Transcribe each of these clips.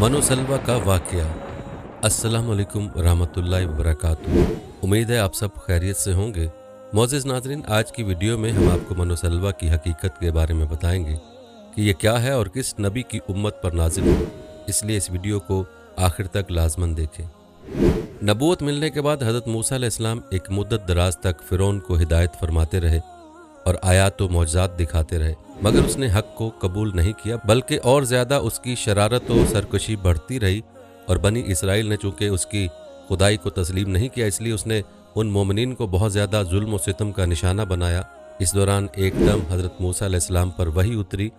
मनो सलवा का वाक़या। अस्सलाम वालेकुम रहमतुल्लाहि व बरकातुहू। उम्मीद है आप सब खैरियत से होंगे। मोअज़्ज़िज़ नाज़रीन, आज की वीडियो में हम आपको मनो सलवा की हकीकत के बारे में बताएंगे कि ये क्या है और किस नबी की उम्मत पर नाज़िल हुआ। इसलिए इस वीडियो को आखिर तक लाज़मन देखें। नबूवत मिलने के बाद हज़रत मूसा अलैहिस्सलाम एक मुद्दत दराज तक फ़िरौन को हिदायत फरमाते रहे और आयात व मौजज़ात दिखाते रहे, मगर उसने हक़ को कबूल नहीं किया, बल्कि और ज़्यादा उसकी शरारत व सरकशी बढ़ती रही। और बनी इसराइल ने चूँकि उसकी खुदाई को तस्लीम नहीं किया, इसलिए उसने उन मोमिनीन को बहुत ज़्यादा जुल्म व सितम का निशाना बनाया। इस दौरान एकदम हज़रत मूसा अलैहिस्सलाम पर वही उतरी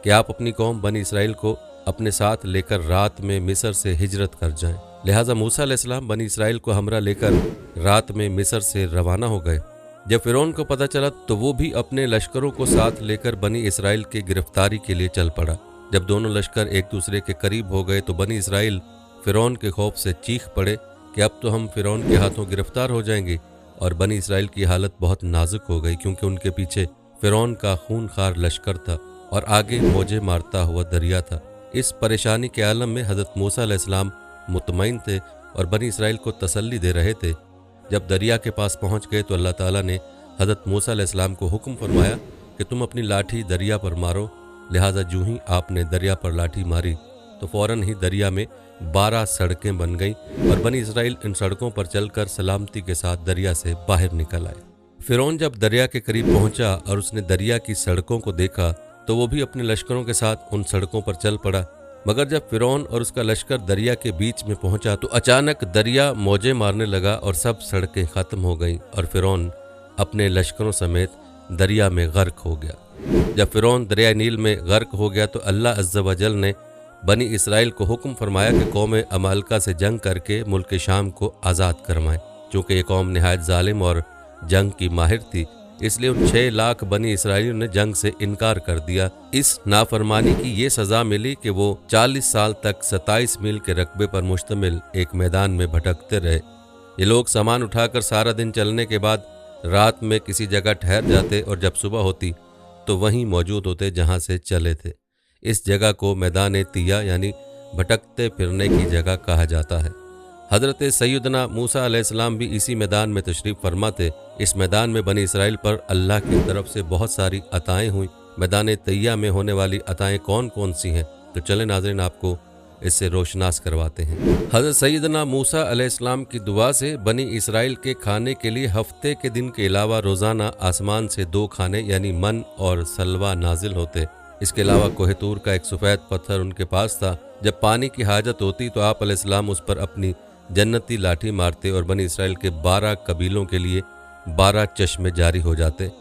कि आप अपनी कौम बनी इसराइल को अपने साथ लेकर रात में मिस्र से हिजरत कर जाएं। लिहाजा मूसा अलैहिस्सलाम बनी इसराइल को हमरा लेकर रात में मिस्र से रवाना हो गए। जब फ़िरौन को पता चला तो वो भी अपने लश्करों को साथ लेकर बनी इसराइल की गिरफ्तारी के लिए चल पड़ा। जब दोनों लश्कर एक दूसरे के करीब हो गए तो बनी इसराइल फ़िरौन के खौफ से चीख पड़े कि अब तो हम फ़िरौन के हाथों गिरफ्तार हो जाएंगे। और बनी इसराइल की हालत बहुत नाजुक हो गई, क्योंकि उनके पीछे फ़िरौन का खूनखार लश्कर था और आगे मौजे मारता हुआ दरिया था। इस परेशानी के आलम में हज़रत मूसा अलैहिस्सलाम मुतमईन थे और बनी इसराइल को तसल्ली दे रहे थे। जब दरिया के पास पहुंच गए तो अल्लाह ताला ने हज़रत मूसा अलैहिस्सलाम को हुक्म फरमाया कि तुम अपनी लाठी दरिया पर मारो। लिहाजा जूँ ही आपने दरिया पर लाठी मारी तो फ़ौरन ही दरिया में 12 सड़कें बन गईं और बनी इसराइल इन सड़कों पर चलकर सलामती के साथ दरिया से बाहर निकल आए। फ़िरौन जब दरिया के करीब पहुंचा और उसने दरिया की सड़कों को देखा तो वो भी अपने लश्करों के साथ उन सड़कों पर चल पड़ा। मगर जब फ़िरौन और उसका लश्कर दरिया के बीच में पहुंचा तो अचानक दरिया मौजे मारने लगा और सब सड़कें ख़त्म हो गईं और फ़िरौन अपने लश्करों समेत दरिया में गर्क हो गया। जब फ़िरौन दरिया नील में गर्क हो गया तो अल्लाह अज़्ज़ा व जल ने बनी इसराइल को हुक्म फरमाया कि कौम अमालका से जंग करके मुल्क शाम को आज़ाद करवाएं। चूँकि ये कौम नहायत ज़ालिम और जंग की माहिर थी, इसलिए उन 6 लाख बनी इसराइलियों ने जंग से इनकार कर दिया। इस नाफरमानी की ये सज़ा मिली कि वो 40 साल तक 27 मील के रकबे पर मुश्तमिल एक मैदान में भटकते रहे। ये लोग सामान उठाकर सारा दिन चलने के बाद रात में किसी जगह ठहर जाते और जब सुबह होती तो वहीं मौजूद होते जहाँ से चले थे। इस जगह को मैदान तिया यानी भटकते फिरने की जगह कहा जाता है। हज़रत सैयदना मूसा अलैहिस्सलाम भी इसी मैदान में तशरीफ़ फरमा थे। इस मैदान में बनी इसराइल पर अल्लाह की तरफ से बहुत सारी अताएँ हुई। मैदान तैया में होने वाली अताएँ कौन कौन सी हैं, तो चले नाज़रीन आपको इससे रोशनास करवाते हैं। हज़रत सैयदना मूसा अलैहिस्सलाम की दुआ से बनी इसराइल के खाने के लिए हफ्ते के दिन के अलावा रोज़ाना आसमान से 2 खाने यानी मन और सलवा नाजिल होते। इसके अलावा कोह तूर का एक सफ़ेद पत्थर उनके पास था। जब पानी की हाजत होती तो आप अलैहिस्सलाम उस पर अपनी जन्नती लाठी मारते और बनी इसराइल के 12 कबीलों के लिए 12 चश्मे जारी हो जाते।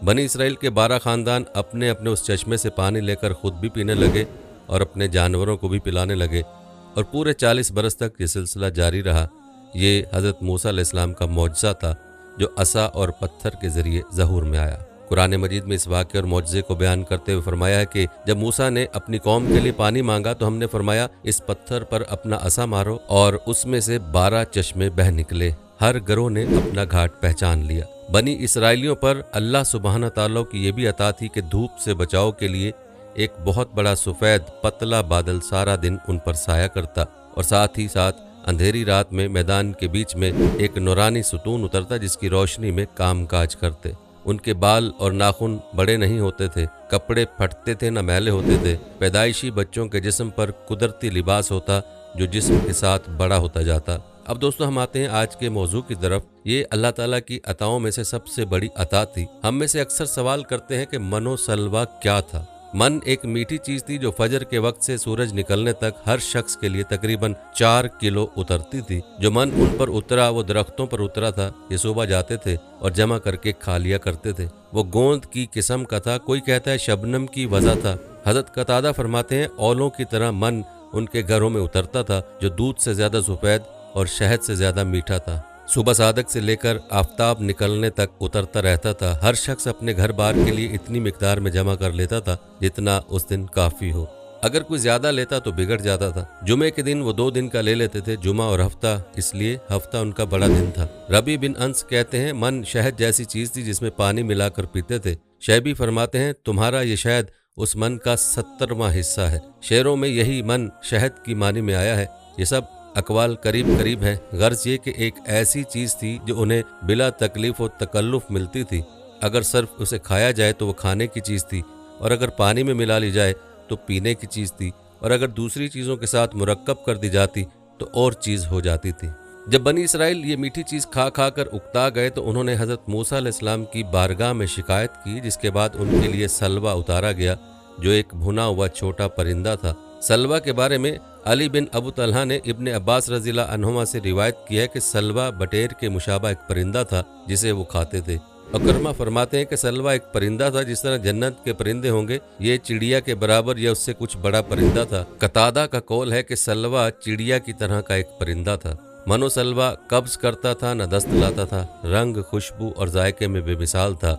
बनी इसराइल के 12 ख़ानदान अपने अपने उस चश्मे से पानी लेकर ख़ुद भी पीने लगे और अपने जानवरों को भी पिलाने लगे और पूरे 40 बरस तक ये सिलसिला जारी रहा। ये हज़रत मूसा अलैहिस्सलाम का मौजज़ा था जो असा और पत्थर के ज़रिए ज़हूर में आया। कुरान मजीद में इस वाक़े और मौजज़े को बयान करते हुए फरमाया है कि जब मूसा ने अपनी कौम के लिए पानी मांगा तो हमने फरमाया इस पत्थर पर अपना असा मारो और उसमें से 12 चश्मे बह निकले। हर गरोह ने अपना घाट पहचान लिया। बनी इसराइलियों पर अल्लाह सुब्हाना तआला की ये भी अता थी कि धूप से बचाव के लिए एक बहुत बड़ा सफ़ेद पतला बादल सारा दिन उन पर साया करता और साथ ही साथ अंधेरी रात में मैदान के बीच में एक नूरानी सुतून उतरता जिसकी रोशनी में काम काज करते। उनके बाल और नाखून बड़े नहीं होते थे, कपड़े फटते थे न मैले होते थे। पैदाइशी बच्चों के जिस्म पर कुदरती लिबास होता जो जिस्म के साथ बड़ा होता जाता। अब दोस्तों हम आते हैं आज के मौजू की तरफ। ये अल्लाह ताला की अताओं में से सबसे बड़ी अता थी। हम में से अक्सर सवाल करते हैं कि मनो सलवा क्या था। मन एक मीठी चीज़ थी जो फजर के वक्त से सूरज निकलने तक हर शख्स के लिए तकरीबन 4 किलो उतरती थी। जो मन उन पर उतरा वो दरख्तों पर उतरा था। ये सुबह जाते थे और जमा करके खा लिया करते थे। वो गोंद की किस्म का था, कोई कहता है शबनम की वजह था। हज़रत कतादा फरमाते हैं औलों की तरह मन उनके घरों में उतरता था जो दूध से ज़्यादा सफ़ेद और शहद से ज़्यादा मीठा था। सुबह सादक से लेकर आफताब निकलने तक उतरता रहता था। हर शख्स अपने घर बार के लिए इतनी मिकदार में जमा कर लेता था जितना उस दिन काफ़ी हो। अगर कोई ज़्यादा लेता तो बिगड़ जाता था। जुमे के दिन वो 2 दिन का ले लेते थे, जुमा और हफ्ता, इसलिए हफ्ता उनका बड़ा दिन था। रबी बिन अंस कहते हैं मन शहद जैसी चीज़ थी जिसमें पानी मिलाकर पीते थे। शैबी फरमाते हैं तुम्हारा ये शहद उस मन का 70वां हिस्सा है। शेरों में यही मन शहद की मानी में आया है। ये सब अकवाल करीब करीब हैं। गर्ज ये कि एक ऐसी चीज़ थी जो उन्हें बिला तकलीफ और तकल्लुफ मिलती थी। अगर सिर्फ उसे खाया जाए तो वो खाने की चीज़ थी, और अगर पानी में मिला ली जाए तो पीने की चीज़ थी, और अगर दूसरी चीज़ों के साथ मुरक्कब कर दी जाती तो और चीज़ हो जाती थी। जब बनी इसराइल ये मीठी चीज़ खा खा कर उकता गए तो उन्होंने हज़रत मूसा अलैहिस्सलाम की बारगाह में शिकायत की, जिसके बाद उनके लिए सलवा उतारा गया जो एक भुना हुआ छोटा परिंदा था। सलवा के बारे में अली बिन अबू तलहा ने इब्ने अब्बास रज़ियल्लाहु अन्हुमा से रिवायत की है कि सलवा बटेर के मुशाबा एक परिंदा था जिसे वो खाते थे। अकरमा फरमाते हैं कि सलवा एक परिंदा था जिस तरह जन्नत के परिंदे होंगे, ये चिड़िया के बराबर या उससे कुछ बड़ा परिंदा था। कतादा का कौल है कि सलवा चिड़िया की तरह का एक परिंदा था। मनो सलवा कब्ज करता था, न दस्त लाता था, रंग, खुशबू और जायके में बेमिसाल था,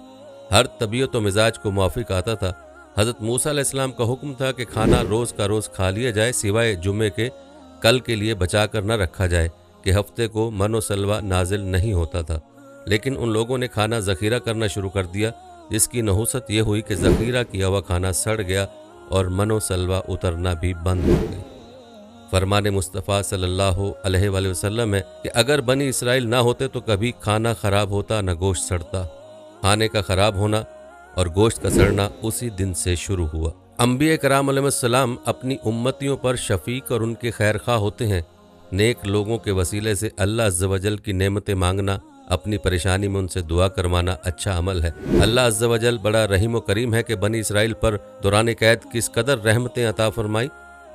हर तबीयत व मिजाज को मुआफिक आता था। हज़रत मूसा अलैहिस्सलाम का हुक्म था कि खाना रोज़ का रोज़ खा लिया जाए, सिवाय जुमे के, कल के लिए बचा कर न रखा जाए कि हफ्ते को मनो सलवा नाजिल नहीं होता था। लेकिन उन लोगों ने खाना ज़ख़ीरा करना शुरू कर दिया, जिसकी नहुसत ये हुई कि ज़ख़ीरा किया हुआ खाना सड़ गया और मनो सलवा उतरना भी बंद हो गई। फरमान मुस्तफ़ा सल्लल्लाहु अलैहि वसल्लम है कि अगर बनी इसराइल ना होते तो कभी खाना ख़राब होता न गोश्त सड़ता। खाने का ख़राब होना और गोश्त का सड़ना उसी दिन से शुरू हुआ। अंबिया कराम अलैहिस्सलाम अपनी उम्मतियों पर शफीक और उनके खैरख्वाह होते हैं। नेक लोगों के वसीले से अल्लाह अज़्ज़ व जल की नेमतें मांगना, अपनी परेशानी में उनसे दुआ करवाना अच्छा अमल है। अल्लाह अज़्ज़ व जल बड़ा रहीम व करीम है कि बनी इसराइल पर दौरान कैद किस कदर रहमतें अता फरमाई।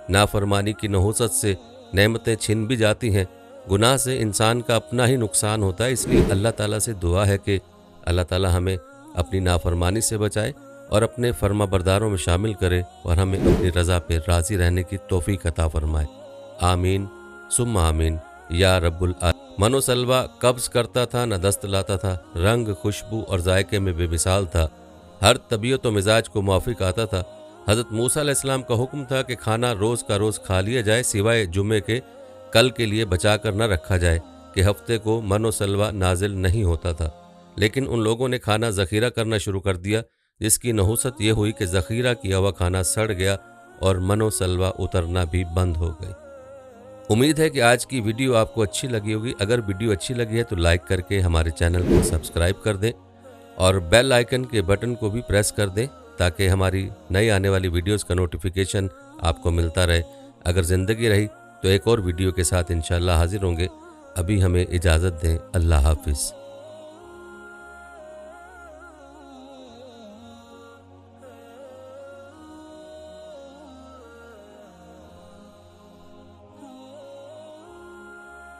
नाफरमानी की नहुसत से नेमतें छिन भी जाती हैं। गुनाह से इंसान का अपना ही नुकसान होता है। इसलिए अल्लाह ताला से दुआ है कि अल्लाह ताला हमें अपनी नाफरमानी से बचाए और अपने फर्मा बरदारों में शामिल करे और हमें अपनी रज़ा पे राज़ी रहने की तौफीक अता फरमाए। आमीन सुम्मा आमीन या रब्बुल आलमीन। मनो सलवा कब्ज़ करता था, न दस्त लाता था, रंग, खुशबू और जायके में बेमिसाल था, हर तबीयत व मिजाज को मुआफिक आता था। हज़रत मूसा अलैहिस्सलाम का हुक्म था कि खाना रोज़ का रोज़ खा लिया जाए, सिवाय जुमे के, कल के लिए बचा कर न रखा जाए कि हफ्ते को मनो सलवा नाजिल नहीं होता था। लेकिन उन लोगों ने खाना ज़ख़ीरा करना शुरू कर दिया, जिसकी नहुसत ये हुई कि ज़ख़ीरा किया हुआ खाना सड़ गया और मनो सलवा उतरना भी बंद हो गई। उम्मीद है कि आज की वीडियो आपको अच्छी लगी होगी। अगर वीडियो अच्छी लगी है तो लाइक करके हमारे चैनल को सब्सक्राइब कर दें और बेल आइकन के बटन को भी प्रेस कर दें ताकि हमारी नई आने वाली वीडियोस का नोटिफिकेशन आपको मिलता रहे। अगर ज़िंदगी रही तो एक और वीडियो के साथ इंशाअल्लाह हाजिर होंगे। अभी हमें इजाज़त दें। अल्लाह हाफिज़।